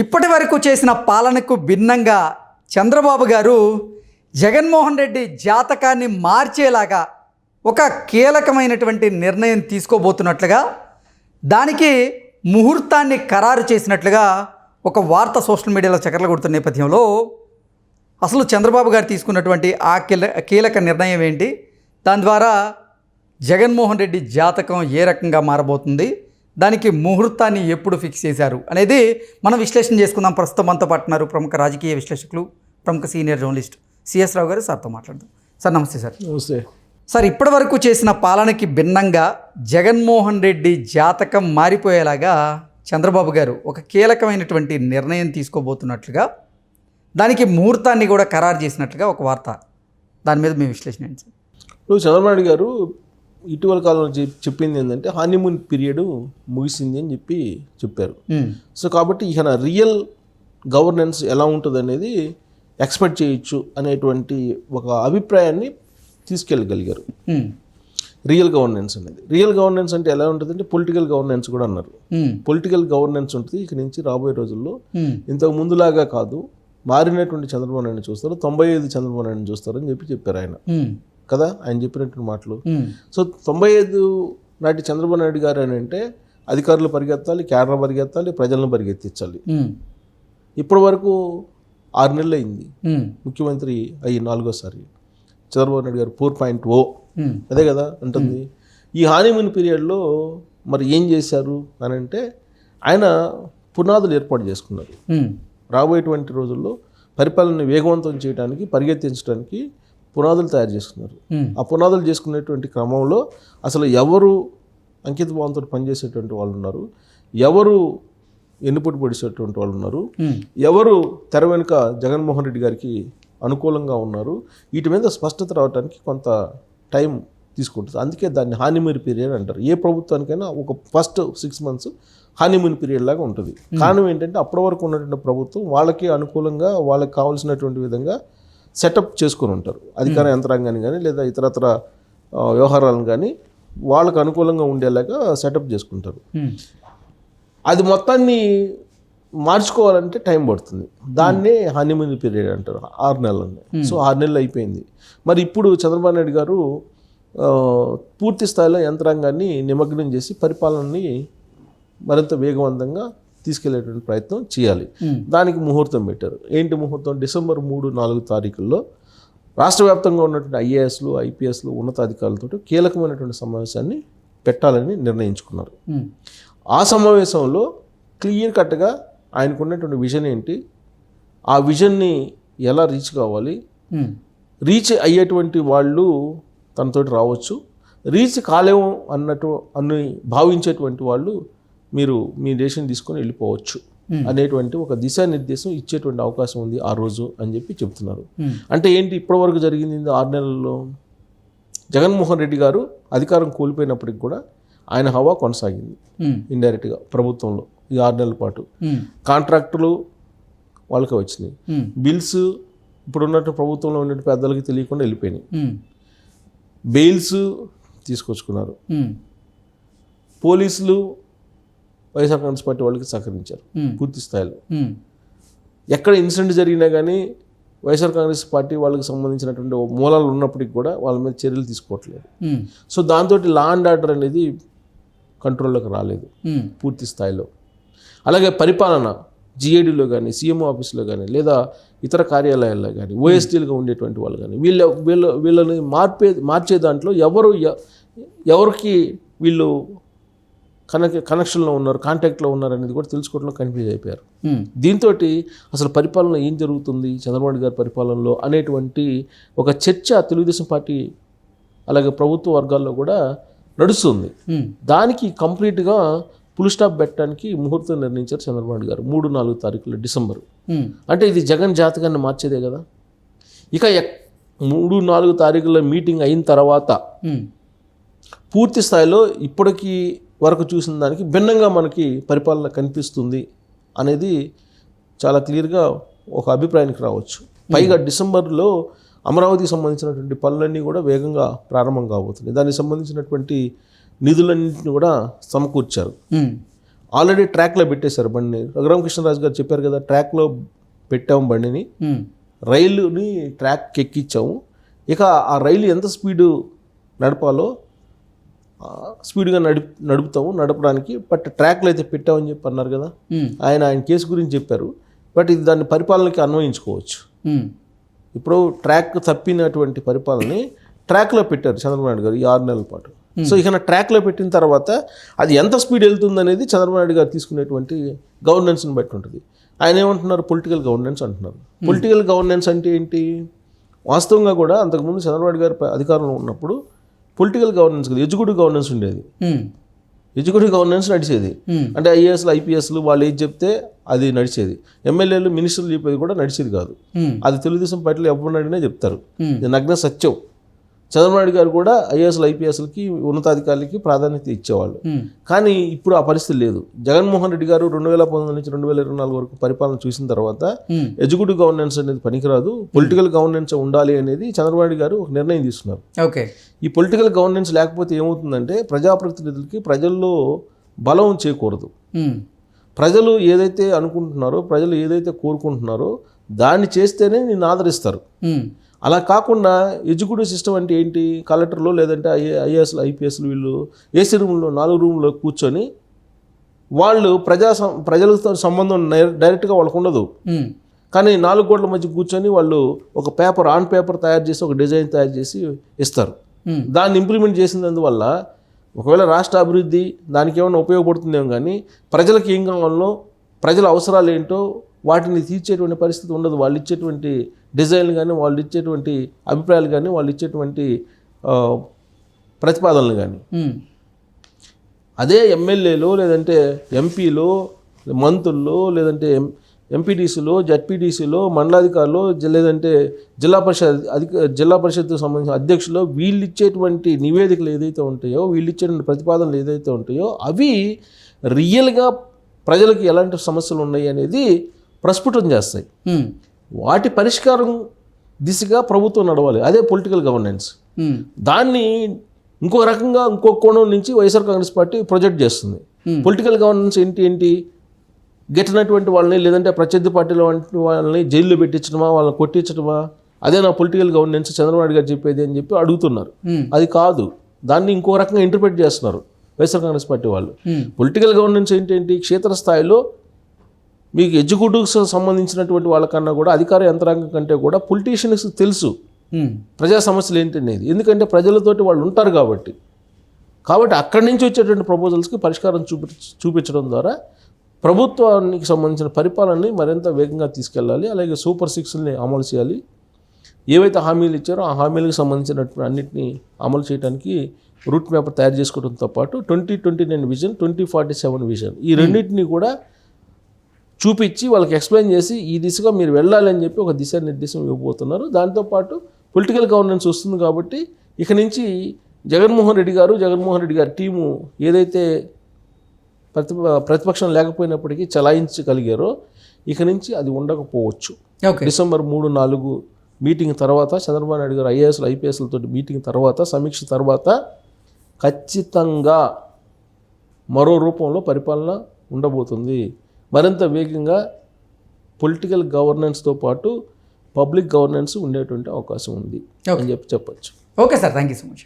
ఇప్పటి వరకు చేసిన పాలనకు భిన్నంగా చంద్రబాబు గారు జగన్మోహన్ రెడ్డి జాతకాన్ని మార్చేలాగా ఒక కీలకమైనటువంటి నిర్ణయం తీసుకోబోతున్నట్లుగా, దానికి ముహూర్తాన్ని ఖరారు చేసినట్లుగా ఒక వార్త సోషల్ మీడియాలో చక్కర్లు కొడుతున్న నేపథ్యంలో అసలు చంద్రబాబు గారు తీసుకున్నటువంటి ఆ కీలక నిర్ణయం ఏంటి, దాని ద్వారా జగన్మోహన్ రెడ్డి జాతకం ఏ రకంగా మారబోతుంది, దానికి ముహూర్తాన్ని ఎప్పుడు ఫిక్స్ చేశారు అనేది మనం విశ్లేషణ చేసుకుందాం. ప్రస్తుతం మనతో పాటున్నారు ప్రముఖ రాజకీయ విశ్లేషకులు, ప్రముఖ సీనియర్ జర్నలిస్ట్ సిఎస్ రావు గారు. సార్తో మాట్లాడదాం. సార్ నమస్తే. సార్ నమస్తే. సార్, ఇప్పటి వరకు చేసిన పాలనకి భిన్నంగా జగన్మోహన్ రెడ్డి జాతకం మారిపోయేలాగా చంద్రబాబు గారు ఒక కీలకమైనటువంటి నిర్ణయం తీసుకోబోతున్నట్లుగా, దానికి ముహూర్తాన్ని కూడా ఖరారు చేసినట్లుగా ఒక వార్త. దాని మీద మీ విశ్లేషణ ఏంటి సార్? ఇప్పుడు చంద్రబాబు నాయుడు గారు ఇటీవల కాలంలో చెప్పింది ఏంటంటే హనీమూన్ పీరియడ్ ముగిసింది అని చెప్పారు. సో కాబట్టి ఇక రియల్ గవర్నెన్స్ ఎలా ఉంటుంది అనేది ఎక్స్పెక్ట్ చేయొచ్చు అనేటువంటి ఒక అభిప్రాయాన్ని తీసుకెళ్ళగలిగారు. రియల్ గవర్నెన్స్ అనేది, రియల్ గవర్నెన్స్ అంటే ఎలా ఉంటుంది అంటే పొలిటికల్ గవర్నెన్స్ కూడా అన్నారు. పొలిటికల్ గవర్నెన్స్ ఉంటుంది ఇక నుంచి రాబోయే రోజుల్లో. ఇంతకు ముందులాగా కాదు, మారినటువంటి చంద్రబాబు నాయుడు చూస్తారు, 95 చంద్రబాబు నాయుడు చూస్తారు అని చెప్పారు ఆయన కదా, ఆయన చెప్పినటువంటి మాటలు. సో 95 నాటి చంద్రబాబు నాయుడు గారు అని అంటే అధికారులు పరిగెత్తాలి, కేడర్ పరిగెత్తాలి, ప్రజలను పరిగెత్తించాలి. ఇప్పటి వరకు 6 నెలలు అయింది ముఖ్యమంత్రి అయ్యి 4వ చంద్రబాబు నాయుడు గారు 4.0 అదే కదా ఉంటుంది. ఈ హానీమూన్ పీరియడ్లో మరి ఏం చేశారు అని అంటే ఆయన పునాదులు ఏర్పాటు చేసుకున్నారు. రాబోయేటువంటి రోజుల్లో పరిపాలనని వేగవంతం చేయడానికి, పరిగెత్తించడానికి పునాదులు తయారు చేసుకున్నారు. ఆ పునాదులు చేసుకునేటువంటి క్రమంలో అసలు ఎవరు అంకిత భావంతో పనిచేసేటువంటి వాళ్ళు ఉన్నారు, ఎవరు ఎన్నుపోటు పొడిచేటువంటి వాళ్ళు ఉన్నారు, ఎవరు తెర వెనుక జగన్మోహన్ రెడ్డి గారికి అనుకూలంగా ఉన్నారు, వీటి మీద స్పష్టత రావడానికి కొంత టైం తీసుకుంటుంది. అందుకే దాన్ని హానీమూన్ పీరియడ్ అంటారు. ఏ ప్రభుత్వానికైనా ఒక ఫస్ట్ 6 months హానీమూన్ పీరియడ్ లాగా ఉంటుంది. కారణం ఏంటంటే అప్పటి వరకు ఉన్నటువంటి ప్రభుత్వం వాళ్ళకి అనుకూలంగా, వాళ్ళకి కావాల్సినటువంటి విధంగా సెటప్ చేసుకొని ఉంటారు. అధికార యంత్రాంగాన్ని కానీ లేదా ఇతరత్ర వ్యవహారాలను కానీ వాళ్ళకు అనుకూలంగా ఉండేలాగా సెటప్ చేసుకుంటారు. అది మొత్తాన్ని మార్చుకోవాలంటే టైం పడుతుంది. దాన్నే హనీమూన్ పీరియడ్ అంటారు, 6 నెలలని. సో 6 నెలలు అయిపోయింది. మరి ఇప్పుడు చంద్రబాబు నాయుడు గారు పూర్తి స్థాయిలో యంత్రాంగాన్ని నిమగ్నం చేసి పరిపాలనని మరింత వేగవంతంగా తీసుకెళ్లేటువంటి ప్రయత్నం చేయాలి. దానికి ముహూర్తం పెట్టారు. ఏంటి ముహూర్తం? డిసెంబర్ 3-4 తారీఖుల్లో రాష్ట్ర వ్యాప్తంగా ఉన్నటువంటి ఐఏఎస్లు, ఐపీఎస్లు, ఉన్నతాధికారులతో కీలకమైనటువంటి సమావేశాన్ని పెట్టాలని నిర్ణయించుకున్నారు. ఆ సమావేశంలో క్లియర్ కట్గా ఆయనకున్నటువంటి విజన్ ఏంటి, ఆ విజన్ని ఎలా రీచ్ కావాలి, రీచ్ అయ్యేటువంటి వాళ్ళు తనతోటి రావచ్చు, రీచ్ కాలేము అని భావించేటువంటి వాళ్ళు మీరు మీ దేశం తీసుకొని వెళ్ళిపోవచ్చు అనేటువంటి ఒక దిశానిర్దేశం ఇచ్చేటువంటి అవకాశం ఉంది ఆ రోజు అని చెప్తున్నారు. అంటే ఏంటి, ఇప్పటివరకు జరిగింది 6 నెలల్లో జగన్మోహన్ రెడ్డి గారు అధికారం కోల్పోయినప్పటికి కూడా ఆయన హవా కొనసాగింది ఇండైరెక్ట్గా ప్రభుత్వంలో ఈ 6 నెలల పాటు. కాంట్రాక్టులు వాళ్ళకి వచ్చినాయి, బిల్స్ ఇప్పుడున్నట్టు ప్రభుత్వంలో ఉన్న పెద్దలకి తెలియకుండా వెళ్ళిపోయినాయి, బెయిల్స్ తీసుకొచ్చుకున్నారు, పోలీసులు వైఎస్ఆర్ కాంగ్రెస్ పార్టీ వాళ్ళకి సహకరించారు పూర్తి స్థాయిలో. ఎక్కడ ఇన్సిడెంట్ జరిగినా కానీ వైఎస్ఆర్ కాంగ్రెస్ పార్టీ వాళ్ళకి సంబంధించినటువంటి మూలాలు ఉన్నప్పటికీ కూడా వాళ్ళ మీద చర్యలు తీసుకోవట్లేదు. సో దాంతో లా అండ్ ఆర్డర్ అనేది కంట్రోల్లోకి రాలేదు పూర్తి స్థాయిలో. అలాగే పరిపాలన జిఏడిలో కానీ, సీఎంఓ ఆఫీస్లో కానీ, లేదా ఇతర కార్యాలయాల్లో కానీ, ఓఎస్టీలుగా ఉండేటువంటి వాళ్ళు కానీ వీళ్ళని మార్చే దాంట్లో ఎవరికి వీళ్ళు కనెక్షన్లో ఉన్నారు, కాంటాక్ట్లో ఉన్నారు అనేది కూడా తెలుసుకోవడంలో కన్ఫ్యూజ్ అయిపోయారు. దీంతో అసలు పరిపాలన ఏం జరుగుతుంది చంద్రబాబు గారి పరిపాలనలో అనేటువంటి ఒక చర్చ తెలుగుదేశం పార్టీ అలాగే ప్రభుత్వ వర్గాల్లో కూడా నడుస్తుంది. దానికి కంప్లీట్గా ఫుల్ స్టాప్ పెట్టడానికి ముహూర్తం నిర్ణయించారు చంద్రబాబు గారు 3-4 తారీఖుల డిసెంబర్. అంటే ఇది జగన్ జాతకాన్ని మార్చేదే కదా. ఇక 3-4 తారీఖుల మీటింగ్ అయిన తర్వాత పూర్తి స్థాయిలో ఇప్పటికీ వరకు చూసిన దానికి భిన్నంగా మనకి పరిపాలన కనిపిస్తుంది అనేది చాలా క్లియర్గా ఒక అభిప్రాయానికి రావచ్చు. పైగా డిసెంబర్లో అమరావతికి సంబంధించినటువంటి పనులన్నీ కూడా వేగంగా ప్రారంభం కాబోతున్నాయి. దానికి సంబంధించినటువంటి నిధులన్నింటినీ కూడా సమకూర్చారు. ఆల్రెడీ ట్రాక్లో పెట్టేశారు బండిని. రఘురామకృష్ణరాజు గారు చెప్పారు కదా, ట్రాక్లో పెట్టాము బండిని, రైలుని ట్రాక్ ఎక్కించాము. ఇక ఆ రైలు ఎంత స్పీడు నడపాలో స్పీడ్గా నడుపుతాము నడపడానికి, బట్ ట్రాక్లో అయితే పెట్టామని చెప్పి అన్నారు కదా. ఆయన కేసు గురించి చెప్పారు, బట్ ఇది దాన్ని పరిపాలనకి అన్వయించుకోవచ్చు. ఇప్పుడు ట్రాక్ తప్పినటువంటి పరిపాలనని ట్రాక్లో పెట్టారు చంద్రబాబు నాయుడు గారు ఈ 6 నెలల పాటు. సో ఇక ట్రాక్లో పెట్టిన తర్వాత అది ఎంత స్పీడ్ వెళ్తుంది అనేది చంద్రబాబు నాయుడు గారు తీసుకునేటువంటి గవర్నెన్స్ని బట్టి ఉంటుంది. ఆయన ఏమంటున్నారు, పొలిటికల్ గవర్నెన్స్ అంటున్నారు. పొలిటికల్ గవర్నెన్స్ అంటే ఏంటి? వాస్తవంగా కూడా అంతకుముందు చంద్రబాబు నాయుడు గారు అధికారంలో ఉన్నప్పుడు పొలిటికల్ గవర్నెన్స్ కదా, ఎగ్జిక్యూటివ్ గవర్నెన్స్ ఉండేది. ఎగ్జిక్యూటివ్ గవర్నెన్స్ నడిచేది. అంటే ఐఏఎస్లు ఐపీఎస్లు వాళ్ళు ఏది చెప్తే అది నడిచేది. ఎమ్మెల్యేలు మినిస్టర్లు చెప్పేది కూడా నడిచేది కాదు. అది తెలుగుదేశం పార్టీలో ఎవరిని అడిగినా చెప్తారు, ఇది నగ్న సత్యం. చంద్రబాబు నాయుడు గారు కూడా ఐఏఎస్లు ఐపీఎస్లకి ఉన్నతాధికారులకి ప్రాధాన్యత ఇచ్చేవాళ్ళు. కానీ ఇప్పుడు ఆ పరిస్థితి లేదు. జగన్మోహన్ రెడ్డి గారు 2019 నుంచి 2024 వరకు పరిపాలన చూసిన తర్వాత ఎగ్జిక్యూటివ్ గవర్నెన్స్ అనేది పనికిరాదు, పొలిటికల్ గవర్నెన్స్ ఉండాలి అనేది చంద్రబాబు నాయుడు గారు ఒక నిర్ణయం తీసుకున్నారు. ఓకే, ఈ పొలిటికల్ గవర్నెన్స్ లేకపోతే ఏమవుతుందంటే ప్రజాప్రతినిధులకి ప్రజల్లో బలం చేకూరదు. ప్రజలు ఏదైతే అనుకుంటున్నారో, ప్రజలు ఏదైతే కోరుకుంటున్నారో దాన్ని చేస్తేనే నిన్ను ఆదరిస్తారు. అలా కాకుండా ఎగ్జిక్యూటివ్ సిస్టమ్ అంటే ఏంటి? కలెక్టర్లో లేదంటే ఐఏఎస్లు ఐపీఎస్లు వీళ్ళు ఏసీ రూమ్లో 4 రూమ్లో కూర్చొని వాళ్ళు ప్రజలతో సంబంధం డైరెక్ట్గా వాళ్ళకు ఉండదు. కానీ 4 గోడల మధ్య కూర్చొని వాళ్ళు ఒక పేపర్ ఆన్ పేపర్ తయారు చేసి ఒక డిజైన్ తయారు చేసి ఇస్తారు. దాన్ని ఇంప్లిమెంట్ చేసినందువల్ల ఒకవేళ రాష్ట్ర అభివృద్ధి దానికి ఏమైనా ఉపయోగపడుతుందేమో, కానీ ప్రజలకు ఏం కావాలనో ప్రజల అవసరాలు ఏంటో వాటిని తీర్చేటువంటి పరిస్థితి ఉండదు. వాళ్ళు ఇచ్చేటువంటి డిజైన్లు కానీ, వాళ్ళు ఇచ్చేటువంటి అభిప్రాయాలు కానీ, వాళ్ళు ఇచ్చేటువంటి ప్రతిపాదనలు కానీ. అదే ఎమ్మెల్యేలో లేదంటే ఎంపీలో, మంత్రుల్లో లేదంటే ఎంపీటీసీలో, జడ్పీటీసీలో, మండలాధికారులు లేదంటే జిల్లా పరిషత్కు సంబంధించిన అధ్యక్షులు వీళ్ళు ఇచ్చేటువంటి నివేదికలు ఏదైతే ఉంటాయో, వీళ్ళు ఇచ్చేటువంటి ప్రతిపాదనలు ఏదైతే ఉంటాయో అవి రియల్గా ప్రజలకు ఎలాంటి సమస్యలు ఉన్నాయి అనేది ప్రస్ఫుటం చేస్తాయి. వాటి పరిష్కారం దిశగా ప్రభుత్వం నడవాలి. అదే పొలిటికల్ గవర్నెన్స్. దాన్ని ఇంకో రకంగా ఇంకో కోణం నుంచి వైఎస్ఆర్ కాంగ్రెస్ పార్టీ ప్రొజెక్ట్ చేస్తుంది. పొలిటికల్ గవర్నెన్స్ ఏంటి? గెట్టినటువంటి వాళ్ళని లేదంటే ప్రత్యర్థి పార్టీల వంటి వాళ్ళని జైల్లో పెట్టించడమా, వాళ్ళని కొట్టించడమా, అదే నా పొలిటికల్ గవర్నెన్స్ చంద్రబాబు నాయుడు గారు చెప్పేది అని చెప్పి అడుగుతున్నారు. అది కాదు, దాన్ని ఇంకో రకంగా ఇంటర్ప్రిట్ చేస్తున్నారు వైఎస్ఆర్ కాంగ్రెస్ పార్టీ వాళ్ళు. పొలిటికల్ గవర్నెన్స్ ఏంటి? క్షేత్రస్థాయిలో మీకు ఎగ్జిక్యూటివ్స్ సంబంధించినటువంటి వాళ్ళకన్నా కూడా అధికార యంత్రాంగం కంటే కూడా పొలిటీషియన్స్ తెలుసు ప్రజా సమస్యలు ఏంటనేది. ఎందుకంటే ప్రజలతోటి వాళ్ళు ఉంటారు కాబట్టి అక్కడి నుంచి వచ్చేటువంటి ప్రపోజల్స్కి పరిష్కారం చూపించడం ద్వారా ప్రభుత్వానికి సంబంధించిన పరిపాలనని మరింత వేగంగా తీసుకెళ్ళాలి. అలాగే సూపర్ 6ని అమలు చేయాలి. ఏవైతే హామీలు ఇచ్చారో ఆ హామీలకు సంబంధించినటువంటి అన్నింటినీ అమలు చేయడానికి రూట్ మ్యాప్ తయారు చేసుకోవడంతో పాటు 2029 విజన్, 2047 విజన్, ఈ రెండింటినీ కూడా చూపించి వాళ్ళకి ఎక్స్ప్లెయిన్ చేసి ఈ దిశగా మీరు వెళ్ళాలని చెప్పి ఒక దిశానిర్దేశం ఇవ్వబోతున్నారు. దాంతోపాటు పొలిటికల్ గవర్నెన్స్ వస్తుంది కాబట్టి ఇక నుంచి జగన్మోహన్ రెడ్డి గారి టీము ఏదైతే ప్రతిపక్షం లేకపోయినప్పటికీ చలాయించగలిగారో ఇక నుంచి అది ఉండకపోవచ్చు. డిసెంబర్ 3-4 మీటింగ్ తర్వాత చంద్రబాబు నాయుడు గారు ఐఏఎస్లు ఐపీఎస్లతో మీటింగ్ తర్వాత, సమీక్ష తర్వాత ఖచ్చితంగా మరో రూపంలో పరిపాలన ఉండబోతుంది. మరింత వేగంగా పొలిటికల్ గవర్నెన్స్తో పాటు పబ్లిక్ గవర్నెన్స్ ఉండేటువంటి అవకాశం ఉంది అని చెప్పచ్చు. Okay sir, thank you so much.